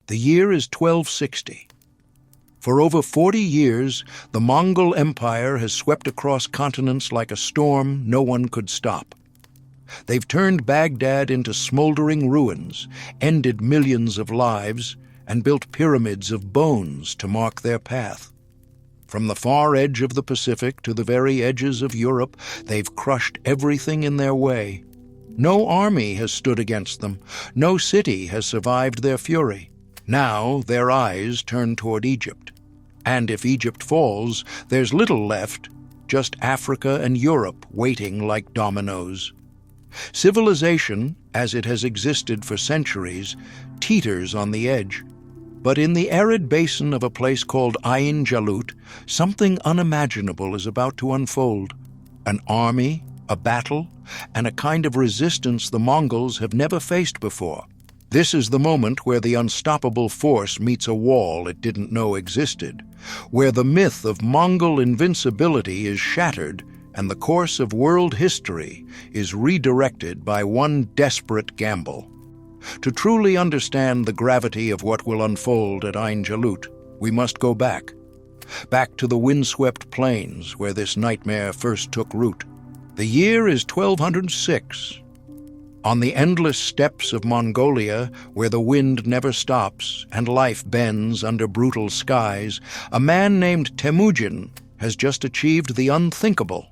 The year is 1260. For over 40 years, the Mongol Empire has swept across continents like a storm no one could stop. They've turned Baghdad into smoldering ruins, ended millions of lives, and built pyramids of bones to mark their path. From the far edge of the Pacific to the very edges of Europe, they've crushed everything in their way. No army has stood against them. No city has survived their fury. Now their eyes turn toward Egypt. And if Egypt falls, there's little left, just Africa and Europe waiting like dominoes. Civilization, as it has existed for centuries, teeters on the edge. But in the arid basin of a place called Ain Jalut, something unimaginable is about to unfold. An army, a battle, and a kind of resistance the Mongols have never faced before. This is the moment where the unstoppable force meets a wall it didn't know existed, where the myth of Mongol invincibility is shattered and the course of world history is redirected by one desperate gamble. To truly understand the gravity of what will unfold at Ain Jalut, we must go back to the windswept plains where this nightmare first took root. The year is 1206. On the endless steppes of Mongolia, where the wind never stops and life bends under brutal skies, a man named Temujin has just achieved the unthinkable.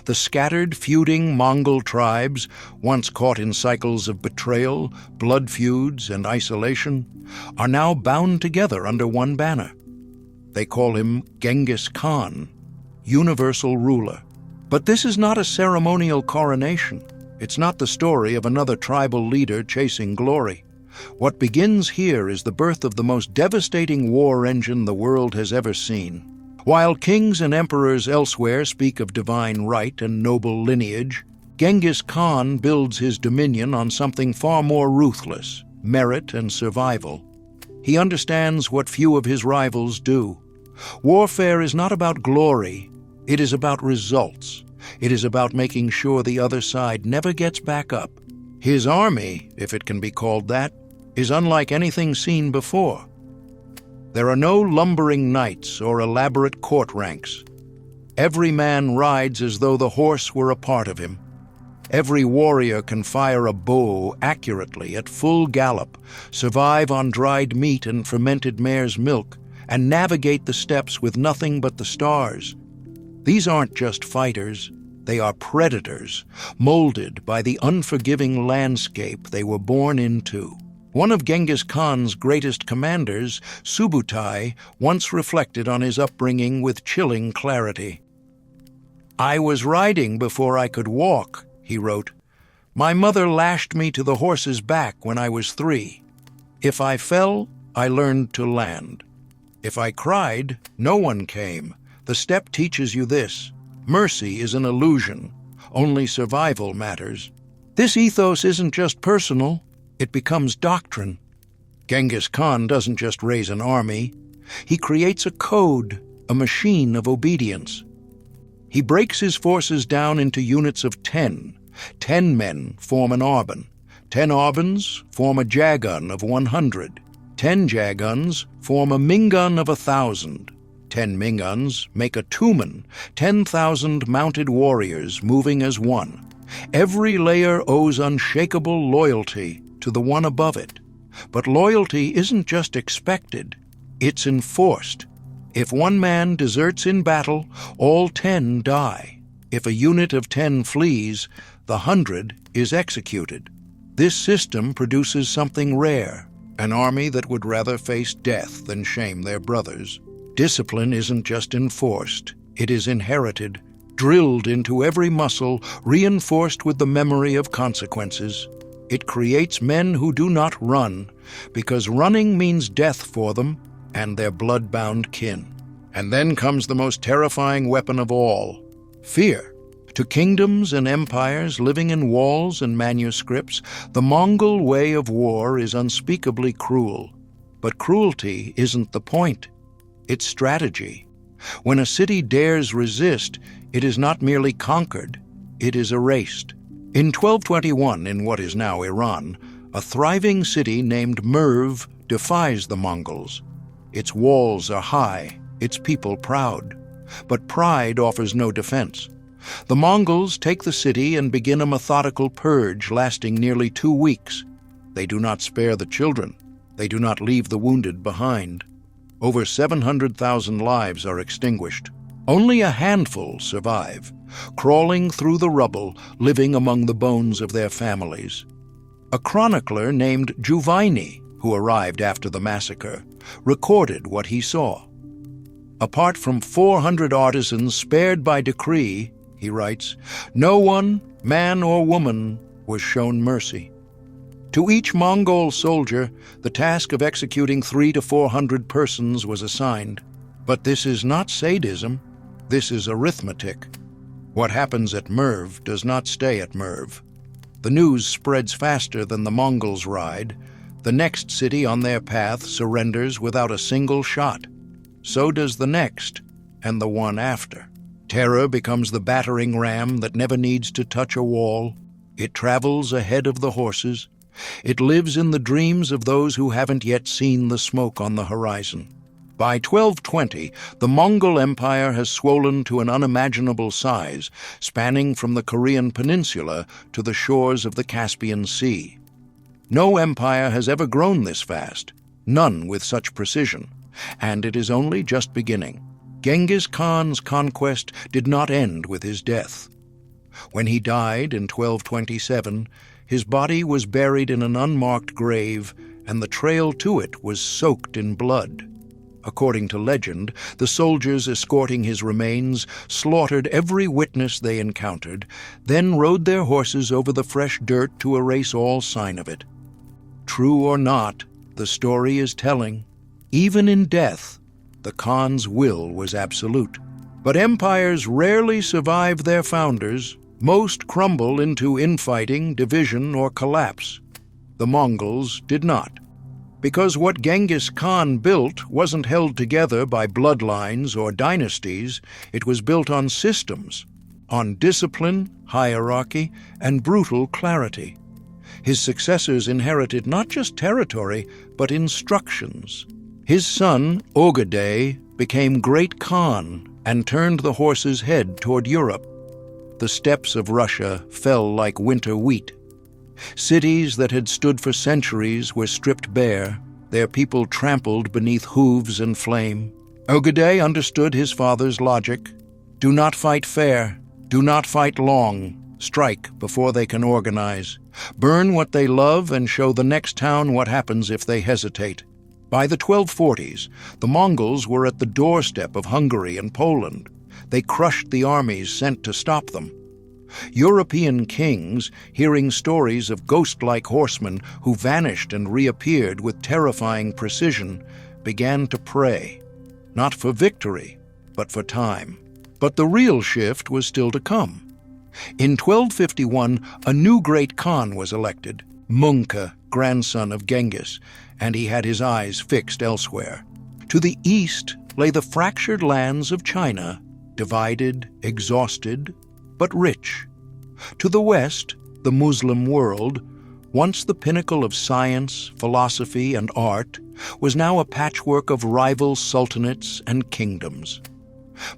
The scattered, feuding Mongol tribes, once caught in cycles of betrayal, blood feuds, and isolation, are now bound together under one banner. They call him Genghis Khan, universal ruler. But this is not a ceremonial coronation. It's not the story of another tribal leader chasing glory. What begins here is the birth of the most devastating war engine the world has ever seen. While kings and emperors elsewhere speak of divine right and noble lineage, Genghis Khan builds his dominion on something far more ruthless: merit and survival. He understands what few of his rivals do. Warfare is not about glory, it is about results. It is about making sure the other side never gets back up. His army, if it can be called that, is unlike anything seen before. There are no lumbering knights or elaborate court ranks. Every man rides as though the horse were a part of him. Every warrior can fire a bow accurately at full gallop, survive on dried meat and fermented mare's milk, and navigate the steppes with nothing but the stars. These aren't just fighters, they are predators, molded by the unforgiving landscape they were born into. One of Genghis Khan's greatest commanders, Subutai, once reflected on his upbringing with chilling clarity. "I was riding before I could walk," he wrote. "My mother lashed me to the horse's back when I was 3. If I fell, I learned to land. If I cried, no one came. The steppe teaches you this: mercy is an illusion. Only survival matters." This ethos isn't just personal, it becomes doctrine. Genghis Khan doesn't just raise an army. He creates a code, a machine of obedience. He breaks his forces down into units of 10. 10 men form an arban. 10 arbans form a jagun of 100. 10 jaguns form a mingun of 1,000. 10 minguns make a tumen, 10,000 mounted warriors moving as one. Every layer owes unshakable loyalty to the one above it. But loyalty isn't just expected, it's enforced. If one man deserts in battle, all 10 die. If a unit of 10 flees, the 100 is executed. This system produces something rare: an army that would rather face death than shame their brothers. Discipline isn't just enforced, it is inherited, drilled into every muscle, reinforced with the memory of consequences. It creates men who do not run, because running means death for them and their blood-bound kin. And then comes the most terrifying weapon of all: fear. To kingdoms and empires living in walls and manuscripts, the Mongol way of war is unspeakably cruel. But cruelty isn't the point. It's strategy. When a city dares resist, it is not merely conquered, it is erased. In 1221, in what is now Iran, a thriving city named Merv defies the Mongols. Its walls are high, its people proud. But pride offers no defense. The Mongols take the city and begin a methodical purge lasting nearly 2 weeks. They do not spare the children. They do not leave the wounded behind. Over 700,000 lives are extinguished. Only a handful survive, crawling through the rubble, living among the bones of their families. A chronicler named Juvaini, who arrived after the massacre, recorded what he saw. Apart from 400 artisans spared by decree, he writes, no one, man or woman, was shown mercy. To each Mongol soldier, the task of executing 300 to 400 persons was assigned. But this is not sadism, this is arithmetic. What happens at Merv does not stay at Merv. The news spreads faster than the Mongols ride. The next city on their path surrenders without a single shot. So does the next, and the one after. Terror becomes the battering ram that never needs to touch a wall. It travels ahead of the horses. It lives in the dreams of those who haven't yet seen the smoke on the horizon. By 1220, the Mongol Empire has swollen to an unimaginable size, spanning from the Korean peninsula to the shores of the Caspian Sea. No empire has ever grown this fast, none with such precision, and it is only just beginning. Genghis Khan's conquest did not end with his death. When he died in 1227, his body was buried in an unmarked grave, and the trail to it was soaked in blood. According to legend, the soldiers escorting his remains slaughtered every witness they encountered, then rode their horses over the fresh dirt to erase all sign of it. True or not, the story is telling. Even in death, the Khan's will was absolute. But empires rarely survive their founders. Most crumble into infighting, division, or collapse. The Mongols did not. Because what Genghis Khan built wasn't held together by bloodlines or dynasties, it was built on systems, on discipline, hierarchy, and brutal clarity. His successors inherited not just territory, but instructions. His son, Ogedei, became Great Khan and turned the horse's head toward Europe. The steppes of Russia fell like winter wheat. Cities that had stood for centuries were stripped bare, their people trampled beneath hooves and flame. Ogedei understood his father's logic. Do not fight fair, do not fight long, strike before they can organize. Burn what they love and show the next town what happens if they hesitate. By the 1240s, the Mongols were at the doorstep of Hungary and Poland. They crushed the armies sent to stop them. European kings, hearing stories of ghost-like horsemen who vanished and reappeared with terrifying precision, began to pray, not for victory, but for time. But the real shift was still to come. In 1251, a new great Khan was elected, Mongol, grandson of Genghis, and he had his eyes fixed elsewhere. To the east lay the fractured lands of China, divided, exhausted, but rich. To the west, the Muslim world, once the pinnacle of science, philosophy, and art, was now a patchwork of rival sultanates and kingdoms.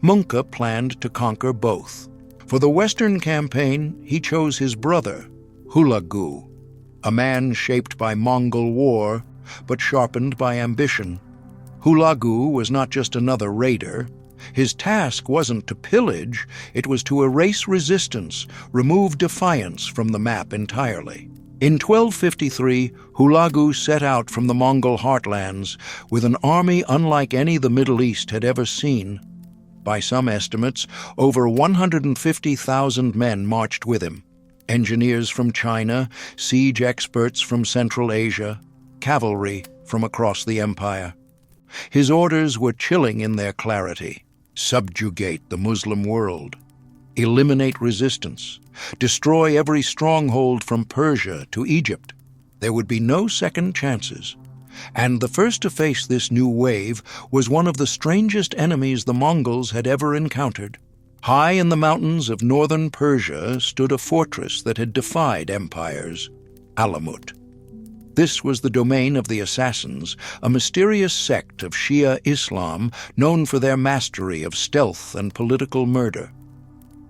Mongol planned to conquer both. For the western campaign, he chose his brother, Hulagu, a man shaped by Mongol war, but sharpened by ambition. Hulagu was not just another raider. His task wasn't to pillage, it was to erase resistance, remove defiance from the map entirely. In 1253, Hulagu set out from the Mongol heartlands with an army unlike any the Middle East had ever seen. By some estimates, over 150,000 men marched with him. Engineers from China, siege experts from Central Asia, cavalry from across the empire. His orders were chilling in their clarity. Subjugate the Muslim world. Eliminate resistance. Destroy every stronghold from Persia to Egypt. There would be no second chances. And the first to face this new wave was one of the strangest enemies the Mongols had ever encountered. High in the mountains of northern Persia stood a fortress that had defied empires, Alamut. This was the domain of the Assassins, a mysterious sect of Shia Islam known for their mastery of stealth and political murder.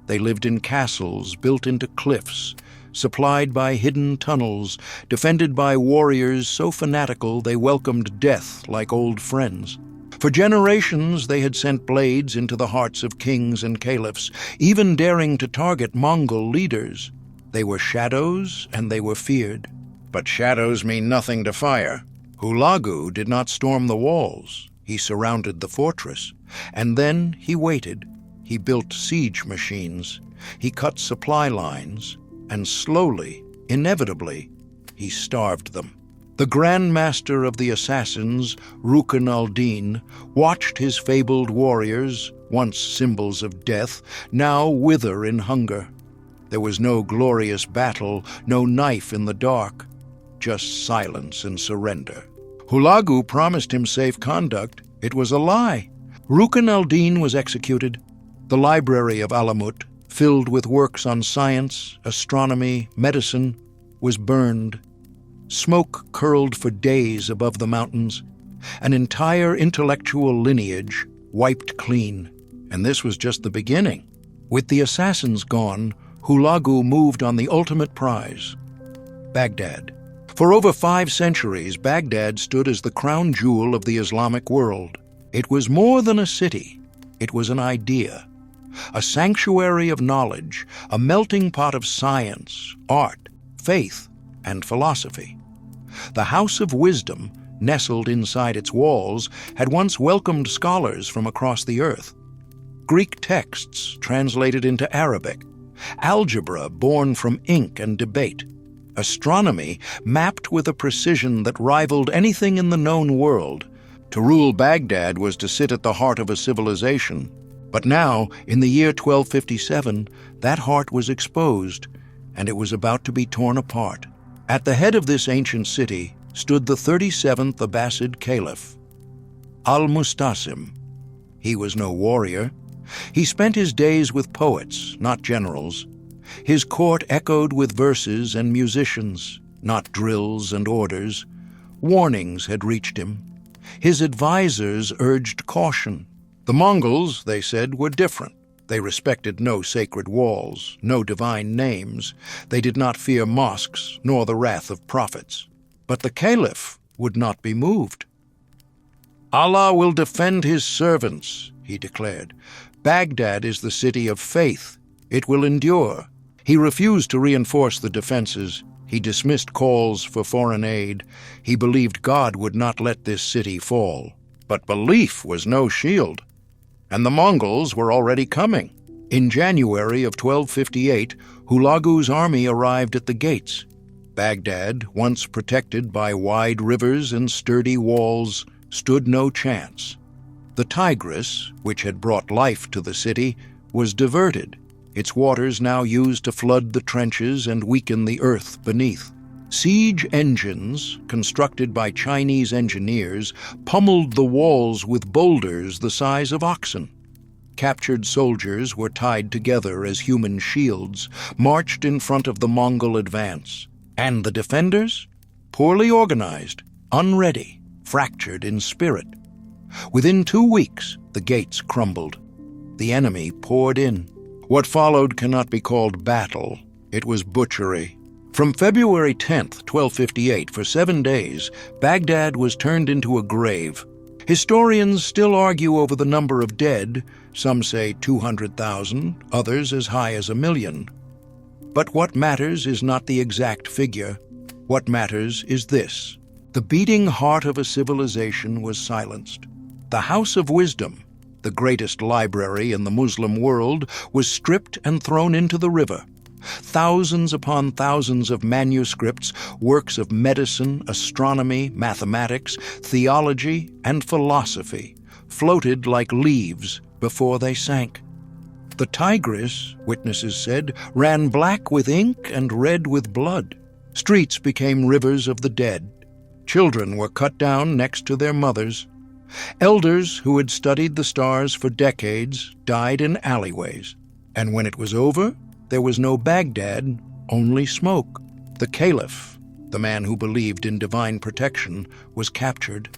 They lived in castles built into cliffs, supplied by hidden tunnels, defended by warriors so fanatical they welcomed death like old friends. For generations they had sent blades into the hearts of kings and caliphs, even daring to target Mongol leaders. They were shadows and they were feared. But shadows mean nothing to fire. Hulagu did not storm the walls. He surrounded the fortress. And then he waited. He built siege machines. He cut supply lines. And slowly, inevitably, he starved them. The Grand Master of the Assassins, Rukn al-Din, watched his fabled warriors, once symbols of death, now wither in hunger. There was no glorious battle, no knife in the dark, just silence and surrender. Hulagu promised him safe conduct. It was a lie. Rukn al-Din was executed. The library of Alamut, filled with works on science, astronomy, medicine, was burned. Smoke curled for days above the mountains. An entire intellectual lineage wiped clean. And this was just the beginning. With the assassins gone, Hulagu moved on the ultimate prize, Baghdad. For over 5 centuries, Baghdad stood as the crown jewel of the Islamic world. It was more than a city. It was an idea. A sanctuary of knowledge, a melting pot of science, art, faith, and philosophy. The House of Wisdom, nestled inside its walls, had once welcomed scholars from across the earth. Greek texts translated into Arabic, algebra born from ink and debate, astronomy mapped with a precision that rivaled anything in the known world. To rule Baghdad was to sit at the heart of a civilization. But now, in the year 1257, that heart was exposed, and it was about to be torn apart. At the head of this ancient city stood the 37th Abbasid Caliph, Al-Mustasim. He was no warrior. He spent his days with poets, not generals. His court echoed with verses and musicians, not drills and orders. Warnings had reached him. His advisors urged caution. The Mongols, they said, were different. They respected no sacred walls, no divine names. They did not fear mosques, nor the wrath of prophets. But the Caliph would not be moved. Allah will defend his servants, he declared. Baghdad is the city of faith. It will endure. He refused to reinforce the defenses. He dismissed calls for foreign aid. He believed God would not let this city fall. But belief was no shield. And the Mongols were already coming. In January of 1258, Hulagu's army arrived at the gates. Baghdad, once protected by wide rivers and sturdy walls, stood no chance. The Tigris, which had brought life to the city, was diverted, its waters now used to flood the trenches and weaken the earth beneath. Siege engines, constructed by Chinese engineers, pummeled the walls with boulders the size of oxen. Captured soldiers were tied together as human shields, marched in front of the Mongol advance. And the defenders? Poorly organized, unready, fractured in spirit. Within 2 weeks, the gates crumbled. The enemy poured in. What followed cannot be called battle. It was butchery. From February 10th, 1258, for 7 days, Baghdad was turned into a grave. Historians still argue over the number of dead. Some say 200,000, others as high as 1 million. But what matters is not the exact figure. What matters is this: the beating heart of a civilization was silenced. The House of Wisdom, the greatest library in the Muslim world, was stripped and thrown into the river. Thousands upon thousands of manuscripts, works of medicine, astronomy, mathematics, theology, and philosophy, floated like leaves before they sank. The Tigris, witnesses said, ran black with ink and red with blood. Streets became rivers of the dead. Children were cut down next to their mothers. Elders who had studied the stars for decades died in alleyways. And when it was over, there was no Baghdad, only smoke. The Caliph the man who believed in divine protection, was captured.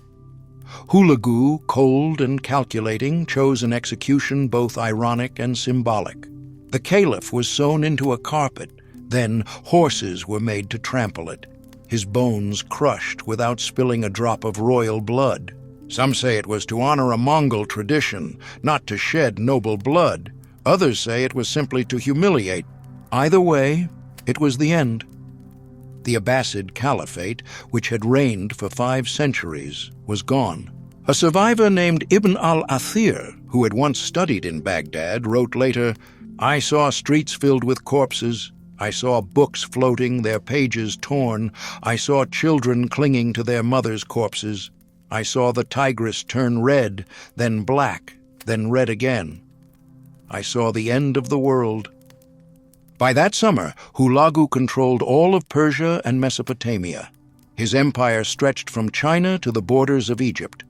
Hulagu, cold and calculating, chose an execution both ironic and symbolic. The caliph was sewn into a carpet, then horses were made to trample it, his bones crushed without spilling a drop of royal blood. Some say it was to honor a Mongol tradition, not to shed noble blood. Others say it was simply to humiliate. Either way, it was the end. The Abbasid Caliphate, which had reigned for 5 centuries, was gone. A survivor named Ibn al-Athir, who had once studied in Baghdad, wrote later, "I saw streets filled with corpses. I saw books floating, their pages torn. I saw children clinging to their mothers' corpses. I saw the Tigris turn red, then black, then red again. I saw the end of the world." By that summer, Hulagu controlled all of Persia and Mesopotamia. His empire stretched from China to the borders of Egypt.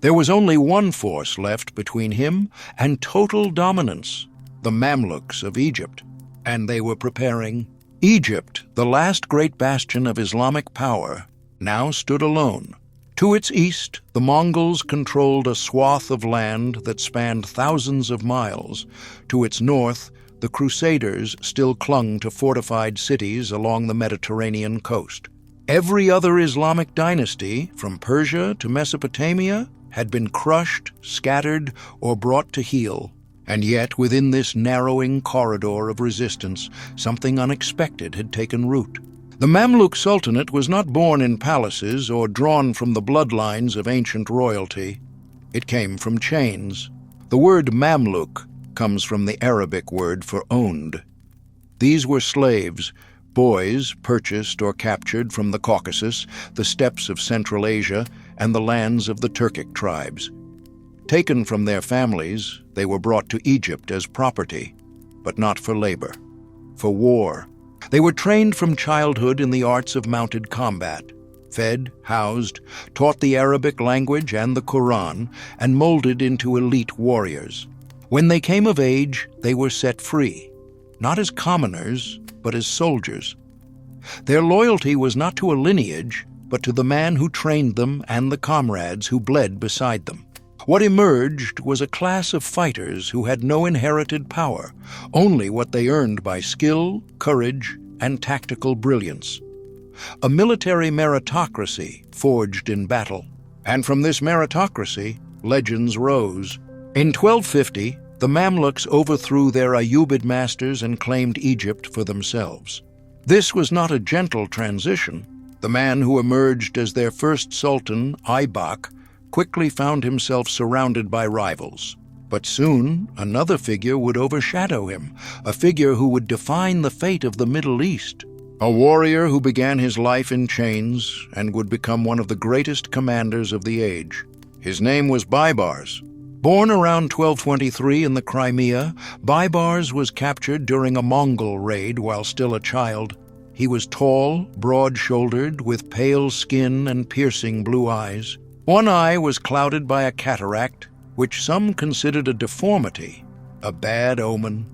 There was only one force left between him and total dominance, the Mamluks of Egypt, and they were preparing. Egypt, the last great bastion of Islamic power, now stood alone. To its east, the Mongols controlled a swath of land that spanned thousands of miles. To its north, the Crusaders still clung to fortified cities along the Mediterranean coast. Every other Islamic dynasty, from Persia to Mesopotamia, had been crushed, scattered, or brought to heel. And yet, within this narrowing corridor of resistance, something unexpected had taken root. The Mamluk Sultanate was not born in palaces or drawn from the bloodlines of ancient royalty. It came from chains. The word Mamluk comes from the Arabic word for owned. These were slaves, boys purchased or captured from the Caucasus, the steppes of Central Asia, and the lands of the Turkic tribes. Taken from their families, they were brought to Egypt as property, but not for labor, for war. They were trained from childhood in the arts of mounted combat, fed, housed, taught the Arabic language and the Quran, and molded into elite warriors. When they came of age, they were set free, not as commoners, but as soldiers. Their loyalty was not to a lineage, but to the man who trained them and the comrades who bled beside them. What emerged was a class of fighters who had no inherited power, only what they earned by skill, courage, and tactical brilliance. A military meritocracy forged in battle. And from this meritocracy, legends rose. In 1250, the Mamluks overthrew their Ayyubid masters and claimed Egypt for themselves. This was not a gentle transition. The man who emerged as their first sultan, Aybak, quickly found himself surrounded by rivals. But soon, another figure would overshadow him, a figure who would define the fate of the Middle East. A warrior who began his life in chains and would become one of the greatest commanders of the age. His name was Baybars. Born around 1223 in the Crimea, Baybars was captured during a Mongol raid while still a child. He was tall, broad-shouldered, with pale skin and piercing blue eyes. One eye was clouded by a cataract, which some considered a deformity, a bad omen.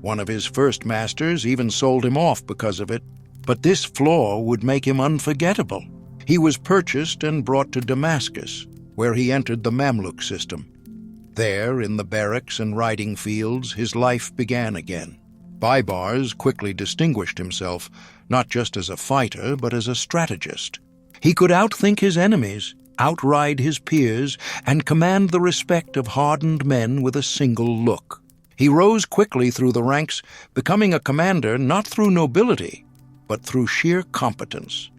One of his first masters even sold him off because of it. But this flaw would make him unforgettable. He was purchased and brought to Damascus, where he entered the Mamluk system. There, in the barracks and riding fields, his life began again. Baybars quickly distinguished himself, not just as a fighter, but as a strategist. He could outthink his enemies, outride his peers, and command the respect of hardened men with a single look. He rose quickly through the ranks, becoming a commander not through nobility, but through sheer competence.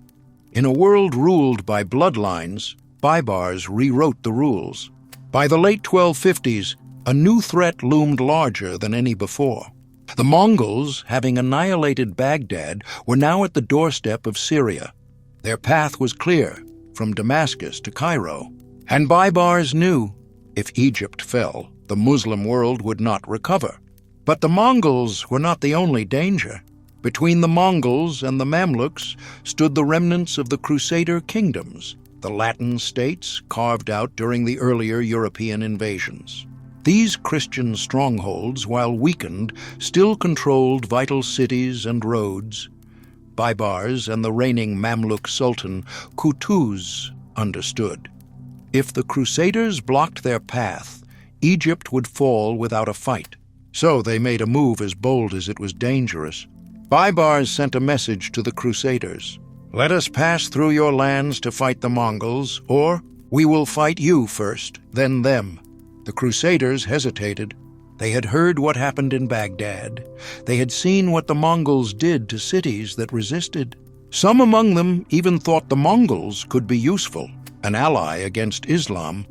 In a world ruled by bloodlines, Baybars rewrote the rules. By the late 1250s, a new threat loomed larger than any before. The Mongols, having annihilated Baghdad, were now at the doorstep of Syria. Their path was clear, from Damascus to Cairo. And Baybars knew, if Egypt fell, the Muslim world would not recover. But the Mongols were not the only danger. Between the Mongols and the Mamluks stood the remnants of the Crusader kingdoms, the Latin states carved out during the earlier European invasions. These Christian strongholds, while weakened, still controlled vital cities and roads. Baybars and the reigning Mamluk Sultan Qutuz understood. If the Crusaders blocked their path, Egypt would fall without a fight. So they made a move as bold as it was dangerous. Baybars sent a message to the Crusaders. "Let us pass through your lands to fight the Mongols, or we will fight you first, then them." The Crusaders hesitated. They had heard what happened in Baghdad. They had seen what the Mongols did to cities that resisted. Some among them even thought the Mongols could be useful, an ally against Islam.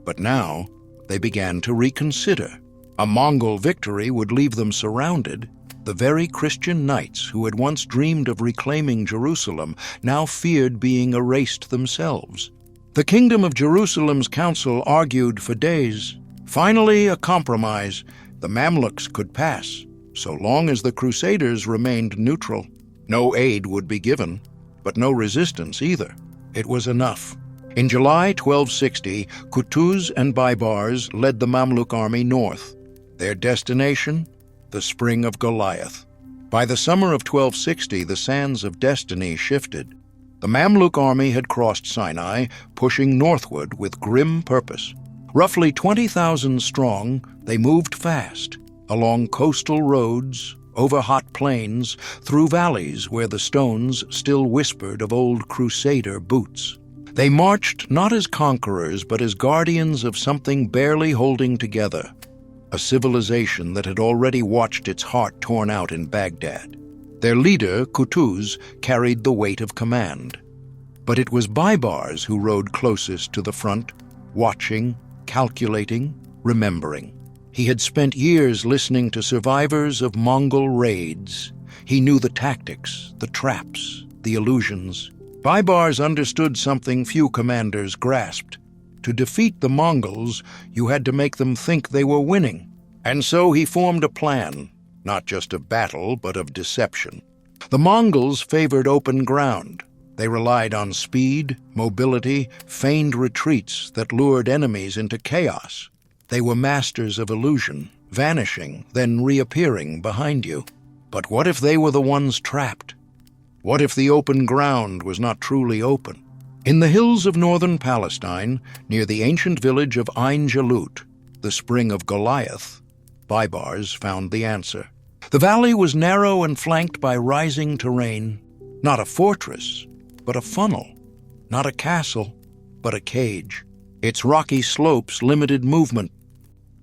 But now they began to reconsider. A Mongol victory would leave them surrounded. The very Christian knights who had once dreamed of reclaiming Jerusalem now feared being erased themselves. The Kingdom of Jerusalem's council argued for days. Finally, a compromise. The Mamluks could pass, so long as the Crusaders remained neutral. No aid would be given, but no resistance either. It was enough. In July 1260, Qutuz and Baybars led the Mamluk army north. Their destination? The Spring of Goliath. By the summer of 1260, the sands of destiny shifted. The Mamluk army had crossed Sinai, pushing northward with grim purpose. Roughly 20,000 strong, they moved fast, along coastal roads, over hot plains, through valleys where the stones still whispered of old crusader boots. They marched not as conquerors, but as guardians of something barely holding together, a civilization that had already watched its heart torn out in Baghdad. Their leader, Qutuz, carried the weight of command. But it was Baybars who rode closest to the front, watching, calculating, remembering. He had spent years listening to survivors of Mongol raids. He knew the tactics, the traps, the illusions. Baybars understood something few commanders grasped. To defeat the Mongols, you had to make them think they were winning. And so he formed a plan, not just of battle, but of deception. The Mongols favored open ground. They relied on speed, mobility, feigned retreats that lured enemies into chaos. They were masters of illusion, vanishing, then reappearing behind you. But what if they were the ones trapped? What if the open ground was not truly open? In the hills of northern Palestine, near the ancient village of Ain Jalut, the Spring of Goliath, Baybars found the answer. The valley was narrow and flanked by rising terrain, not a fortress, but a funnel, not a castle, but a cage. Its rocky slopes limited movement.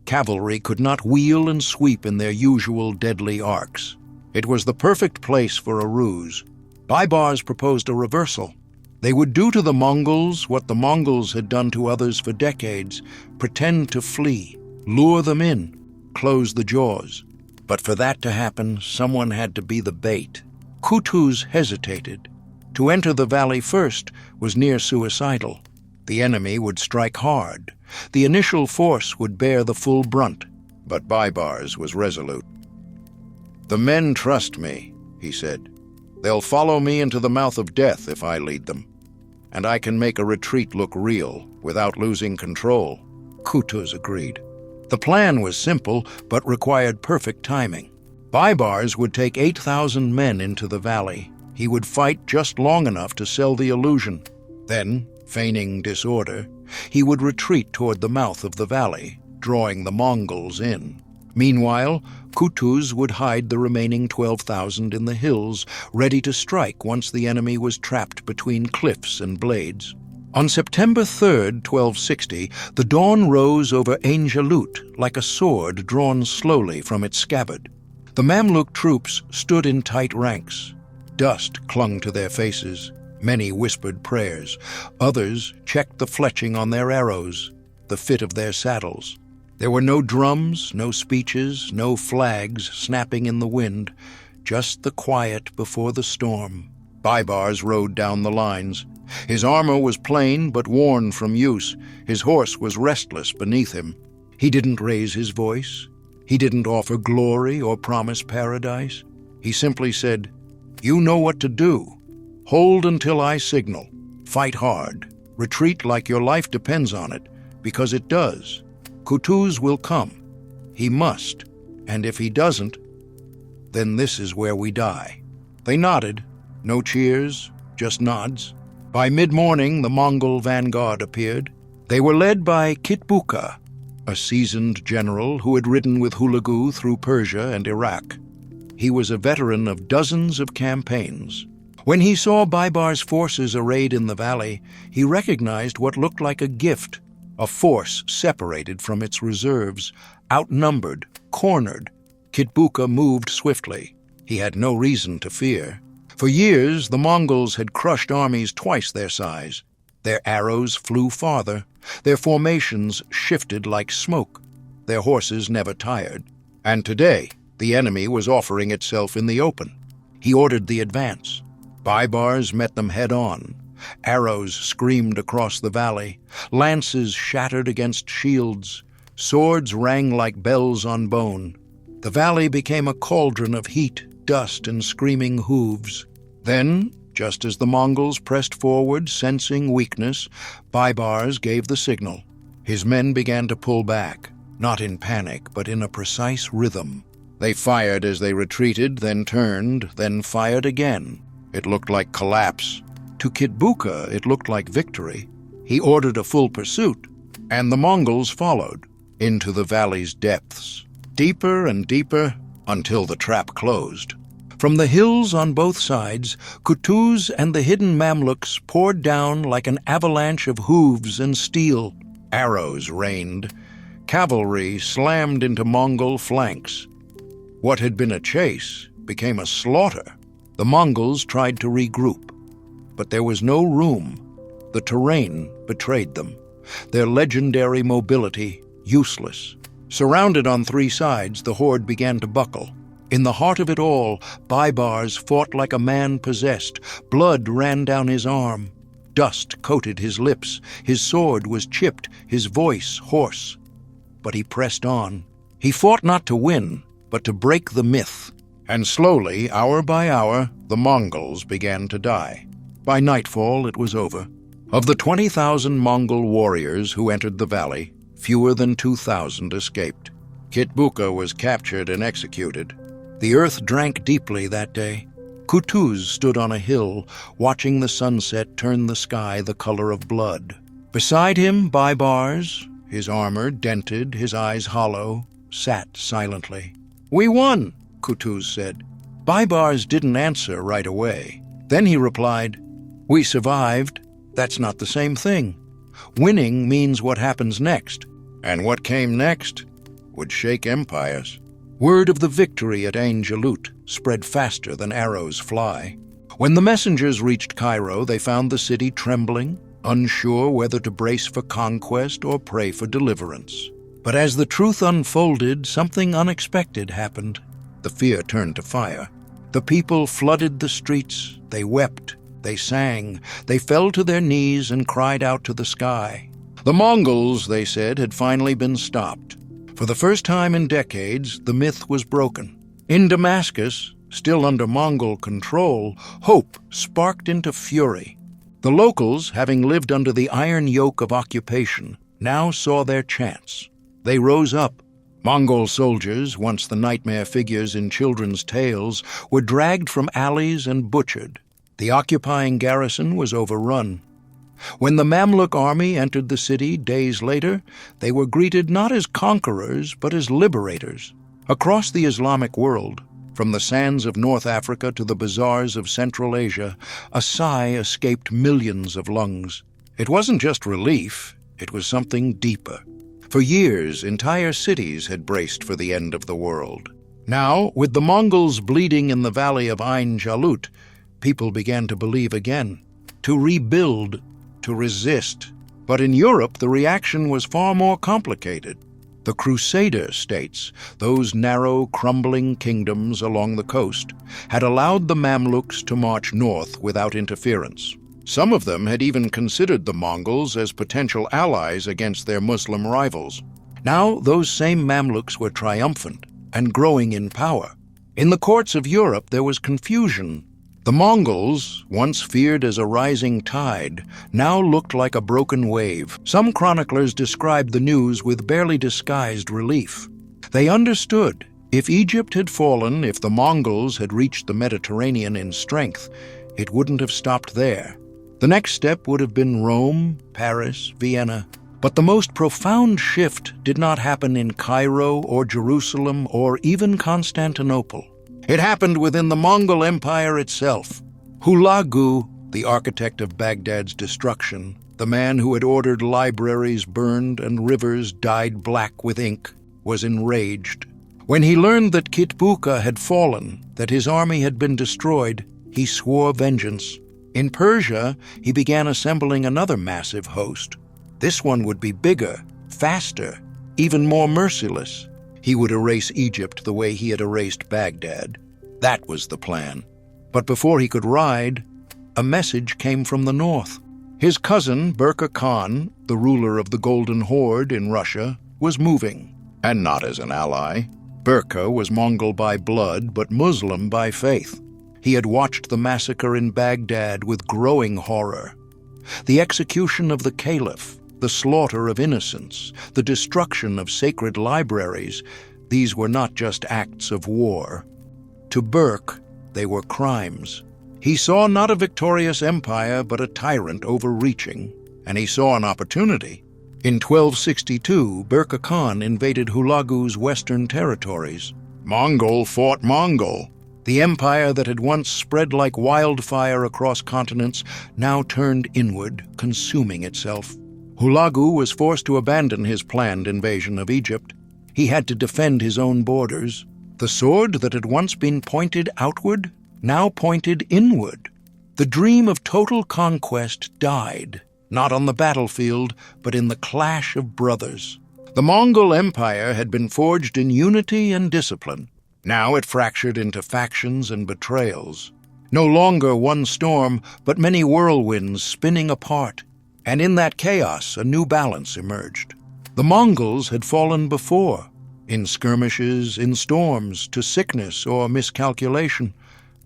Cavalry could not wheel and sweep in their usual deadly arcs. It was the perfect place for a ruse. Baybars proposed a reversal. They would do to the Mongols what the Mongols had done to others for decades, pretend to flee, lure them in, close the jaws. But for that to happen, someone had to be the bait. Qutuz hesitated. To enter the valley first was near suicidal. The enemy would strike hard. The initial force would bear the full brunt. But Baybars was resolute. "The men trust me," he said. "They'll follow me into the mouth of death if I lead them. And I can make a retreat look real without losing control." Qutuz agreed. The plan was simple, but required perfect timing. Baybars would take 8,000 men into the valley. He would fight just long enough to sell the illusion. Then, feigning disorder, he would retreat toward the mouth of the valley, drawing the Mongols in. Meanwhile, Qutuz would hide the remaining 12,000 in the hills, ready to strike once the enemy was trapped between cliffs and blades. On September 3rd, 1260, the dawn rose over Ain Jalut like a sword drawn slowly from its scabbard. The Mamluk troops stood in tight ranks. Dust clung to their faces. Many whispered prayers. Others checked the fletching on their arrows, the fit of their saddles. There were no drums, no speeches, no flags snapping in the wind, just the quiet before the storm. Baybars rode down the lines. His armor was plain but worn from use. His horse was restless beneath him. He didn't raise his voice. He didn't offer glory or promise paradise. He simply said, "You know what to do. Hold until I signal. Fight hard. Retreat like your life depends on it, because it does. Qutuz will come. He must. And if he doesn't, then this is where we die." They nodded, No cheers, just nods. By mid-morning, the Mongol vanguard appeared. They were led by Kitbuqa, a seasoned general who had ridden with Hulagu through Persia and Iraq. He was a veteran of dozens of campaigns. When he saw Baybars' forces arrayed in the valley, he recognized what looked like a gift, a force separated from its reserves, outnumbered, cornered. Kitbuqa moved swiftly. He had no reason to fear. For years, the Mongols had crushed armies twice their size. Their arrows flew farther. Their formations shifted like smoke. Their horses never tired. And today, the enemy was offering itself in the open. He ordered the advance. Baybars met them head-on. Arrows screamed across the valley. Lances shattered against shields. Swords rang like bells on bone. The valley became a cauldron of heat, dust, and screaming hooves. Then, just as the Mongols pressed forward, sensing weakness, Baybars gave the signal. His men began to pull back, not in panic, but in a precise rhythm. They fired as they retreated, then turned, then fired again. It looked like collapse. To Kitbuqa, it looked like victory. He ordered a full pursuit, and the Mongols followed, into the valley's depths, deeper and deeper, until the trap closed. From the hills on both sides, Qutuz and the hidden Mamluks poured down like an avalanche of hooves and steel. Arrows rained. Cavalry slammed into Mongol flanks. What had been a chase became a slaughter. The Mongols tried to regroup, but there was no room. The terrain betrayed them. Their legendary mobility useless. Surrounded on three sides, the horde began to buckle. In the heart of it all, Baybars fought like a man possessed. Blood ran down his arm. Dust coated his lips. His sword was chipped, his voice hoarse. But he pressed on. He fought not to win, but to break the myth. And slowly, hour by hour, the Mongols began to die. By nightfall, it was over. Of the 20,000 Mongol warriors who entered the valley, fewer than 2,000 escaped. Kitbuqa was captured and executed. The earth drank deeply that day. Qutuz stood on a hill, watching the sunset turn the sky the color of blood. Beside him, Baybars, his armor dented, his eyes hollow, sat silently. "We won," Qutuz said. Baybars didn't answer right away. Then he replied, "We survived. That's not the same thing. Winning means what happens next. And what came next would shake empires." Word of the victory at Ain Jalut spread faster than arrows fly. When the messengers reached Cairo, they found the city trembling, unsure whether to brace for conquest or pray for deliverance. But as the truth unfolded, something unexpected happened. The fear turned to fire. The people flooded the streets. They wept. They sang. They fell to their knees and cried out to the sky. The Mongols, they said, had finally been stopped. For the first time in decades, the myth was broken. In Damascus, still under Mongol control, hope sparked into fury. The locals, having lived under the iron yoke of occupation, now saw their chance. They rose up. Mongol soldiers, once the nightmare figures in children's tales, were dragged from alleys and butchered. The occupying garrison was overrun. When the Mamluk army entered the city days later, they were greeted not as conquerors, but as liberators. Across the Islamic world, from the sands of North Africa to the bazaars of Central Asia, a sigh escaped millions of lungs. It wasn't just relief, it was something deeper. For years, entire cities had braced for the end of the world. Now, with the Mongols bleeding in the valley of Ain Jalut, people began to believe again, to rebuild, to resist. But in Europe, the reaction was far more complicated. The Crusader states, those narrow, crumbling kingdoms along the coast, had allowed the Mamluks to march north without interference. Some of them had even considered the Mongols as potential allies against their Muslim rivals. Now those same Mamluks were triumphant and growing in power. In the courts of Europe, there was confusion. The Mongols, once feared as a rising tide, now looked like a broken wave. Some chroniclers described the news with barely disguised relief. They understood, if Egypt had fallen, if the Mongols had reached the Mediterranean in strength, it wouldn't have stopped there. The next step would have been Rome, Paris, Vienna. But the most profound shift did not happen in Cairo or Jerusalem or even Constantinople. It happened within the Mongol Empire itself. Hulagu, the architect of Baghdad's destruction, the man who had ordered libraries burned and rivers dyed black with ink, was enraged. When he learned that Kitbuqa had fallen, that his army had been destroyed, he swore vengeance. In Persia, he began assembling another massive host. This one would be bigger, faster, even more merciless. He would erase Egypt the way he had erased Baghdad. That was the plan. But before he could ride, a message came from the north. His cousin, Genghis Khan, the ruler of the Golden Horde in Russia, was moving, and not as an ally. Genghis was Mongol by blood, but Muslim by faith. He had watched the massacre in Baghdad with growing horror. The execution of the caliph, the slaughter of innocents, the destruction of sacred libraries, these were not just acts of war. To Burke, they were crimes. He saw not a victorious empire, but a tyrant overreaching, and he saw an opportunity. In 1262, Genghis Khan invaded Hulagu's western territories. Mongol fought Mongol. The empire that had once spread like wildfire across continents now turned inward, consuming itself. Hulagu was forced to abandon his planned invasion of Egypt. He had to defend his own borders. The sword that had once been pointed outward now pointed inward. The dream of total conquest died, not on the battlefield, but in the clash of brothers. The Mongol Empire had been forged in unity and discipline. Now it fractured into factions and betrayals. No longer one storm, but many whirlwinds spinning apart. And in that chaos, a new balance emerged. The Mongols had fallen before, in skirmishes, in storms, to sickness or miscalculation.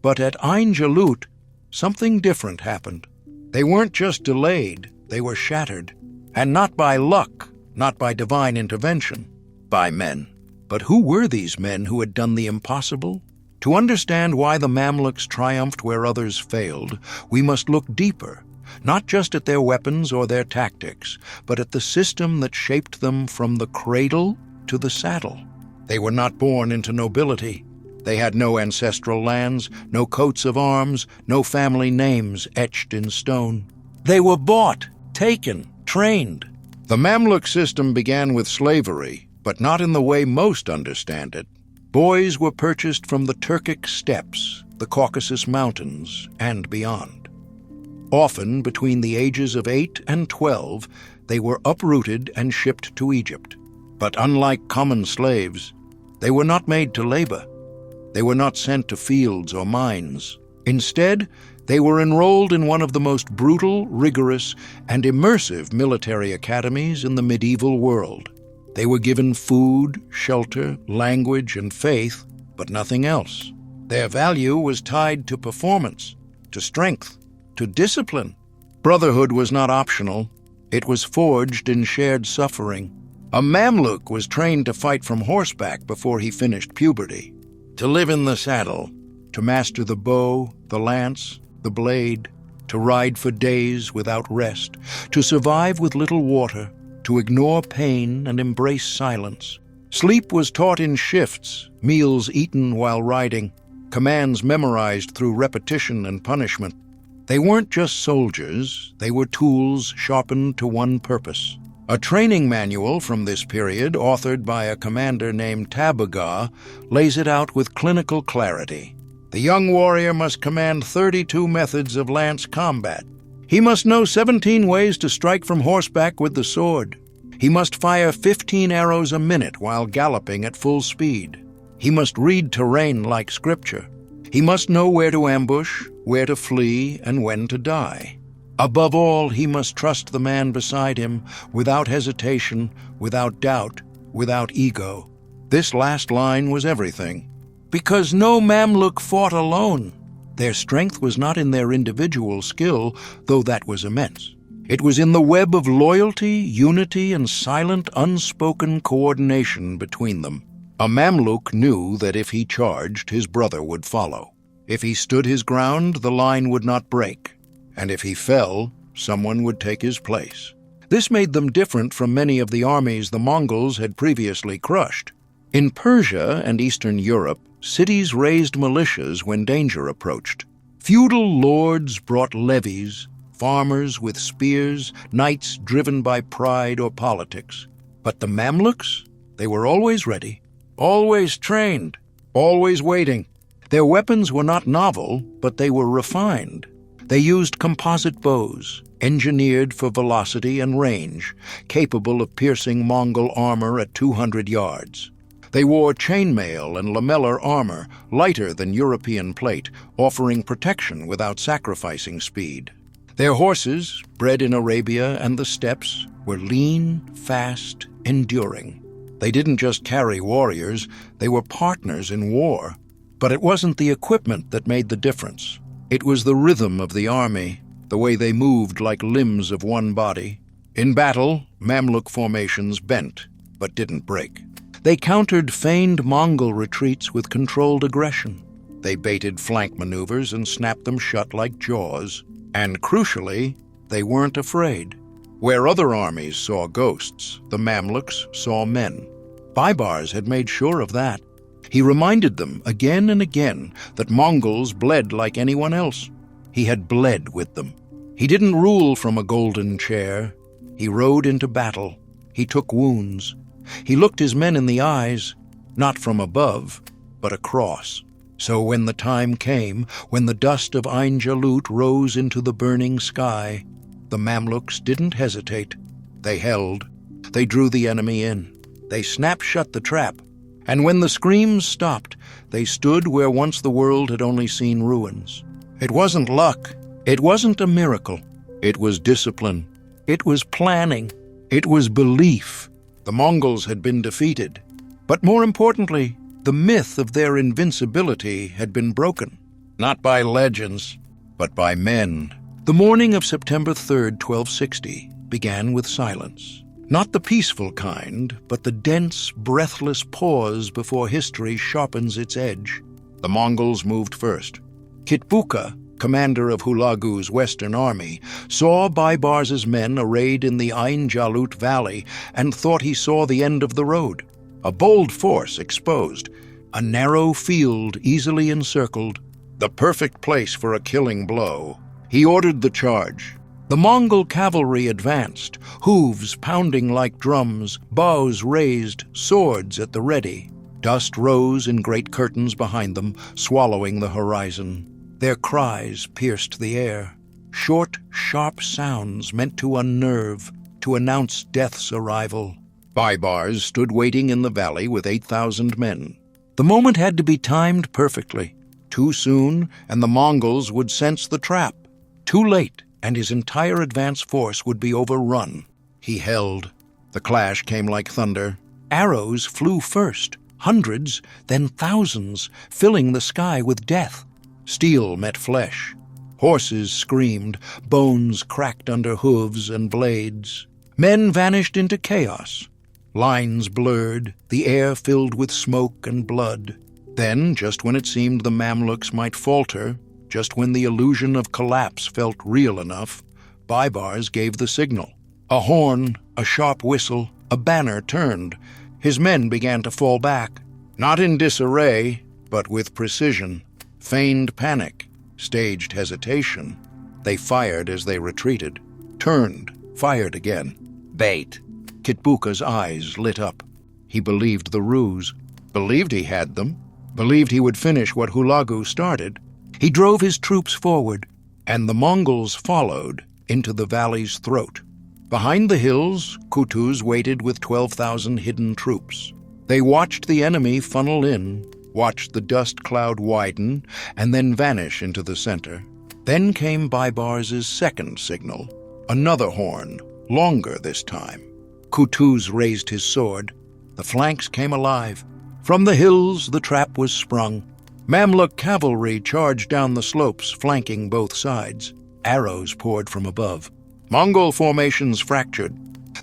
But at Ain Jalut, something different happened. They weren't just delayed, they were shattered. And not by luck, not by divine intervention, by men. But who were these men who had done the impossible? To understand why the Mamluks triumphed where others failed, we must look deeper, not just at their weapons or their tactics, but at the system that shaped them from the cradle to the saddle. They were not born into nobility. They had no ancestral lands, no coats of arms, no family names etched in stone. They were bought, taken, trained. The Mamluk system began with slavery, but not in the way most understand it. Boys were purchased from the Turkic steppes, the Caucasus Mountains, and beyond. Often, between the ages of 8 and 12, they were uprooted and shipped to Egypt. But unlike common slaves, they were not made to labor. They were not sent to fields or mines. Instead, they were enrolled in one of the most brutal, rigorous, and immersive military academies in the medieval world. They were given food, shelter, language, and faith, but nothing else. Their value was tied to performance, to strength, to discipline. Brotherhood was not optional. It was forged in shared suffering. A Mamluk was trained to fight from horseback before he finished puberty, to live in the saddle, to master the bow, the lance, the blade, to ride for days without rest, to survive with little water, to ignore pain and embrace silence. Sleep was taught in shifts, meals eaten while riding, commands memorized through repetition and punishment. They weren't just soldiers, they were tools sharpened to one purpose. A training manual from this period, authored by a commander named Kitbuqa, lays it out with clinical clarity. The young warrior must command 32 methods of lance combat. He must know 17 ways to strike from horseback with the sword. He must fire 15 arrows a minute while galloping at full speed. He must read terrain like scripture. He must know where to ambush, where to flee, and when to die. Above all, he must trust the man beside him, without hesitation, without doubt, without ego. This last line was everything. Because no Mamluk fought alone. Their strength was not in their individual skill, though that was immense. It was in the web of loyalty, unity, and silent, unspoken coordination between them. A Mamluk knew that if he charged, his brother would follow. If he stood his ground, the line would not break, and if he fell, someone would take his place. This made them different from many of the armies the Mongols had previously crushed. In Persia and Eastern Europe, cities raised militias when danger approached. Feudal lords brought levies, farmers with spears, knights driven by pride or politics. But the Mamluks, they were always ready, always trained, always waiting. Their weapons were not novel, but they were refined. They used composite bows, engineered for velocity and range, capable of piercing Mongol armor at 200 yards. They wore chainmail and lamellar armor, lighter than European plate, offering protection without sacrificing speed. Their horses, bred in Arabia and the steppes, were lean, fast, enduring. They didn't just carry warriors, they were partners in war. But it wasn't the equipment that made the difference. It was the rhythm of the army, the way they moved like limbs of one body. In battle, Mamluk formations bent, but didn't break. They countered feigned Mongol retreats with controlled aggression. They baited flank maneuvers and snapped them shut like jaws. And crucially, they weren't afraid. Where other armies saw ghosts, the Mamluks saw men. Baybars had made sure of that. He reminded them again and again that Mongols bled like anyone else. He had bled with them. He didn't rule from a golden chair. He rode into battle. He took wounds. He looked his men in the eyes, not from above, but across. So when the time came, when the dust of Ain Jalut rose into the burning sky, the Mamluks didn't hesitate. They held. They drew the enemy in. They snapped shut the trap. And when the screams stopped, they stood where once the world had only seen ruins. It wasn't luck. It wasn't a miracle. It was discipline. It was planning. It was belief. The Mongols had been defeated. But more importantly, the myth of their invincibility had been broken. Not by legends, but by men. The morning of September 3rd, 1260, began with silence. Not the peaceful kind, but the dense, breathless pause before history sharpens its edge. The Mongols moved first. Kitbuqa, commander of Hulagu's western army, saw Baybars's men arrayed in the Ain Jalut valley and thought he saw the end of the road. A bold force exposed, a narrow field easily encircled, the perfect place for a killing blow. He ordered the charge. The Mongol cavalry advanced, hooves pounding like drums, bows raised, swords at the ready. Dust rose in great curtains behind them, swallowing the horizon. Their cries pierced the air. Short, sharp sounds meant to unnerve, to announce death's arrival. Baybars stood waiting in the valley with 8,000 men. The moment had to be timed perfectly. Too soon, and the Mongols would sense the trap. Too late, and his entire advance force would be overrun. He held. The clash came like thunder. Arrows flew first, hundreds, then thousands, filling the sky with death. Steel met flesh. Horses screamed, bones cracked under hooves and blades. Men vanished into chaos. Lines blurred, the air filled with smoke and blood. Then, just when it seemed the Mamluks might falter, just when the illusion of collapse felt real enough, Baybars gave the signal. A horn, a sharp whistle, a banner turned. His men began to fall back, not in disarray, but with precision. Feigned panic, staged hesitation. They fired as they retreated, turned, fired again. Bait. Kitbuqa's eyes lit up. He believed the ruse, believed he had them, believed he would finish what Hulagu started. He drove his troops forward, and the Mongols followed into the valley's throat. Behind the hills, Qutuz waited with 12,000 hidden troops. They watched the enemy funnel in, watched the dust cloud widen, and then vanish into the center. Then came Baybars's second signal, another horn, longer this time. Qutuz raised his sword. The flanks came alive. From the hills, the trap was sprung. Mamluk cavalry charged down the slopes, flanking both sides. Arrows poured from above. Mongol formations fractured.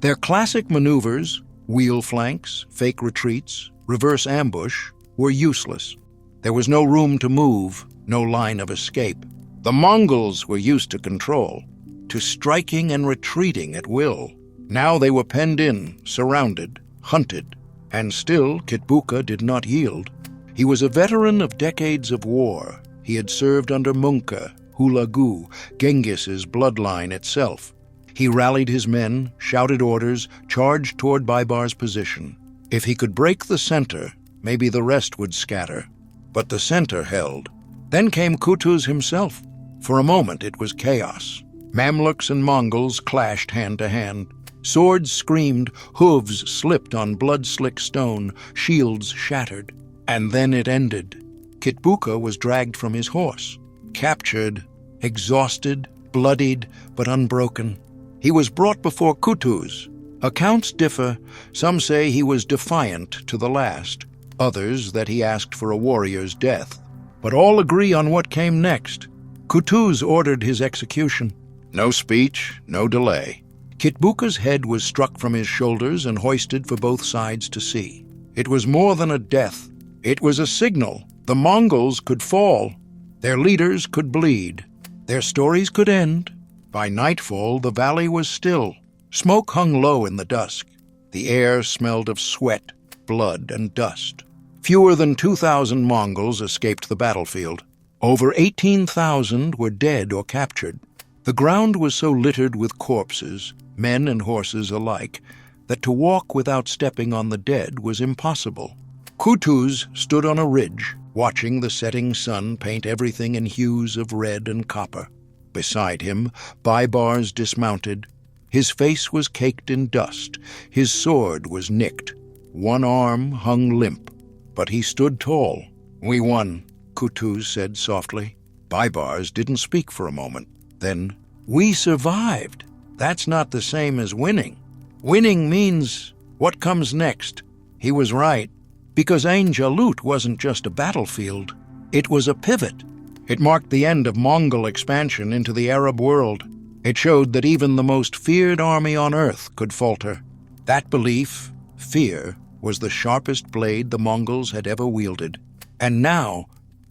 Their classic maneuvers, wheel flanks, fake retreats, reverse ambush, were useless. There was no room to move, no line of escape. The Mongols were used to control, to striking and retreating at will. Now they were penned in, surrounded, hunted, and still Kitbuqa did not yield. He was a veteran of decades of war. He had served under Munka, Hulagu, Genghis's bloodline itself. He rallied his men, shouted orders, charged toward Baybar's position. If he could break the center, maybe the rest would scatter. But the center held. Then came Qutuz himself. For a moment it was chaos. Mamluks and Mongols clashed hand to hand. Swords screamed, hooves slipped on blood-slick stone, shields shattered. And then it ended. Kitbuqa was dragged from his horse, captured, exhausted, bloodied, but unbroken. He was brought before Qutuz. Accounts differ. Some say he was defiant to the last, others that he asked for a warrior's death. But all agree on what came next. Qutuz ordered his execution. No speech, no delay. Kitbuqa's head was struck from his shoulders and hoisted for both sides to see. It was more than a death. It was a signal. The Mongols could fall. Their leaders could bleed. Their stories could end. By nightfall, the valley was still. Smoke hung low in the dusk. The air smelled of sweat, blood, and dust. Fewer than 2,000 Mongols escaped the battlefield. Over 18,000 were dead or captured. The ground was so littered with corpses, men and horses alike, that to walk without stepping on the dead was impossible. Qutuz stood on a ridge, watching the setting sun paint everything in hues of red and copper. Beside him, Baybars dismounted. His face was caked in dust. His sword was nicked. One arm hung limp. But he stood tall. "We won," Qutuz said softly. Baybars didn't speak for a moment. Then, "We survived. That's not the same as winning. Winning means what comes next." He was right, because Ain Jalut wasn't just a battlefield. It was a pivot. It marked the end of Mongol expansion into the Arab world. It showed that even the most feared army on earth could falter. That belief, fear, was the sharpest blade the Mongols had ever wielded. And now,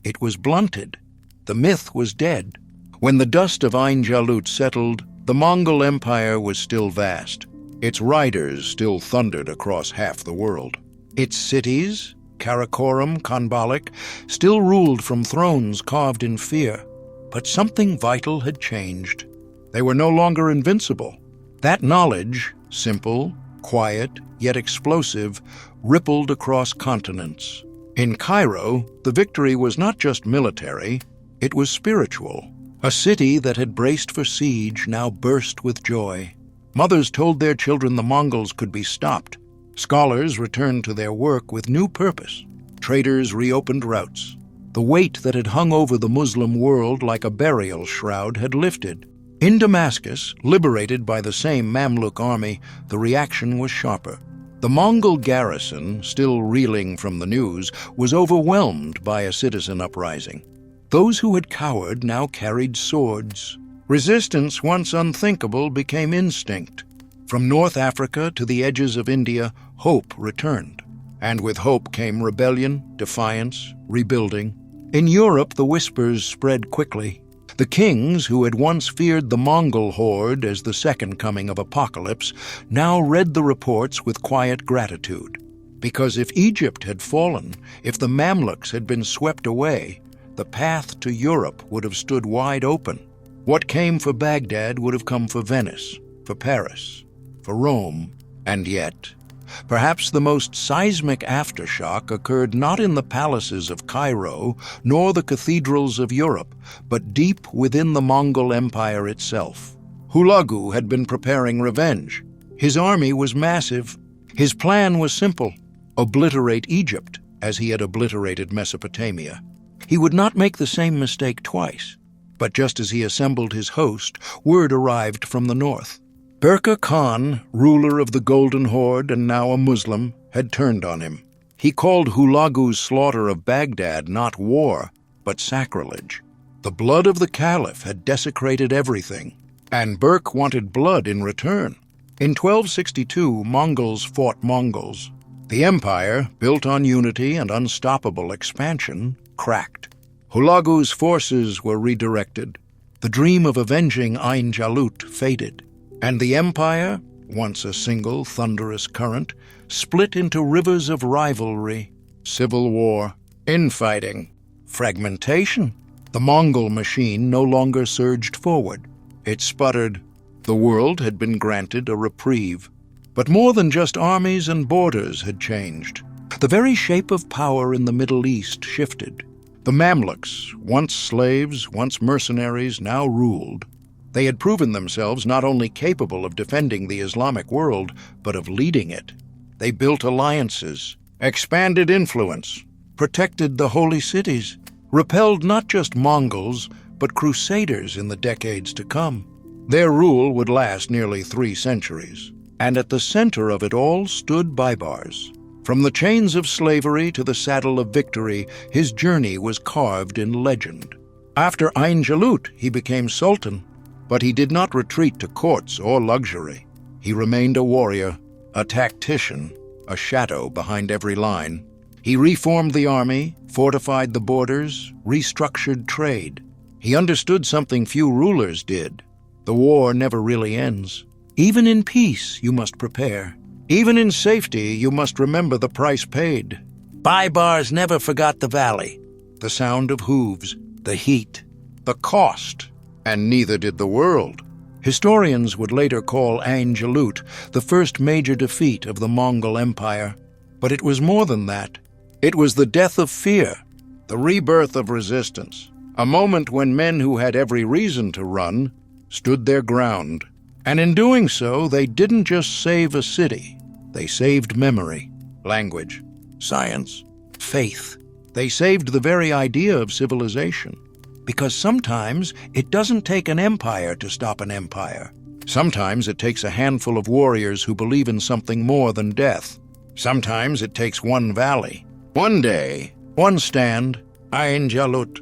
it was blunted. The myth was dead. When the dust of Ain Jalut settled, the Mongol Empire was still vast. Its riders still thundered across half the world. Its cities, Karakoram, Khanbalik, still ruled from thrones carved in fear. But something vital had changed. They were no longer invincible. That knowledge, simple, quiet, yet explosive, rippled across continents. In Cairo, the victory was not just military, it was spiritual. A city that had braced for siege now burst with joy. Mothers told their children the Mongols could be stopped. Scholars returned to their work with new purpose. Traders reopened routes. The weight that had hung over the Muslim world like a burial shroud had lifted. In Damascus, liberated by the same Mamluk army, the reaction was sharper. The Mongol garrison, still reeling from the news, was overwhelmed by a citizen uprising. Those who had cowered now carried swords. Resistance, once unthinkable, became instinct. From North Africa to the edges of India, hope returned. And with hope came rebellion, defiance, rebuilding. In Europe, the whispers spread quickly. The kings, who had once feared the Mongol Horde as the second coming of apocalypse, now read the reports with quiet gratitude. Because if Egypt had fallen, if the Mamluks had been swept away, the path to Europe would have stood wide open. What came for Baghdad would have come for Venice, for Paris, for Rome, and yet, perhaps the most seismic aftershock occurred not in the palaces of Cairo, nor the cathedrals of Europe, but deep within the Mongol Empire itself. Hulagu had been preparing revenge. His army was massive. His plan was simple: obliterate Egypt, as he had obliterated Mesopotamia. He would not make the same mistake twice. But just as he assembled his host, word arrived from the north. Genghis Khan, ruler of the Golden Horde and now a Muslim, had turned on him. He called Hulagu's slaughter of Baghdad not war, but sacrilege. The blood of the caliph had desecrated everything, and Burke wanted blood in return. In 1262, Mongols fought Mongols. The empire, built on unity and unstoppable expansion, cracked. Hulagu's forces were redirected. The dream of avenging Ain Jalut faded. And the empire, once a single thunderous current, split into rivers of rivalry, civil war, infighting, fragmentation. The Mongol machine no longer surged forward. It sputtered. The world had been granted a reprieve. But more than just armies and borders had changed. The very shape of power in the Middle East shifted. The Mamluks, once slaves, once mercenaries, now ruled. They had proven themselves not only capable of defending the Islamic world, but of leading it. They built alliances, expanded influence, protected the holy cities, repelled not just Mongols, but crusaders in the decades to come. Their rule would last nearly 3 centuries, and at the center of it all stood Baybars. From the chains of slavery to the saddle of victory, his journey was carved in legend. After Ain Jalut, he became sultan, but he did not retreat to courts or luxury. He remained a warrior, a tactician, a shadow behind every line. He reformed the army, fortified the borders, restructured trade. He understood something few rulers did. The war never really ends. Even in peace, you must prepare. Even in safety, you must remember the price paid. Baybars never forgot the valley, the sound of hooves, the heat, the cost, and neither did the world. Historians would later call Ain Jalut the first major defeat of the Mongol Empire. But it was more than that. It was the death of fear, the rebirth of resistance, a moment when men who had every reason to run stood their ground. And in doing so, they didn't just save a city. They saved memory, language, science, faith. They saved the very idea of civilization. Because sometimes it doesn't take an empire to stop an empire. Sometimes it takes a handful of warriors who believe in something more than death. Sometimes it takes one valley, one day, one stand, Ain Jalut.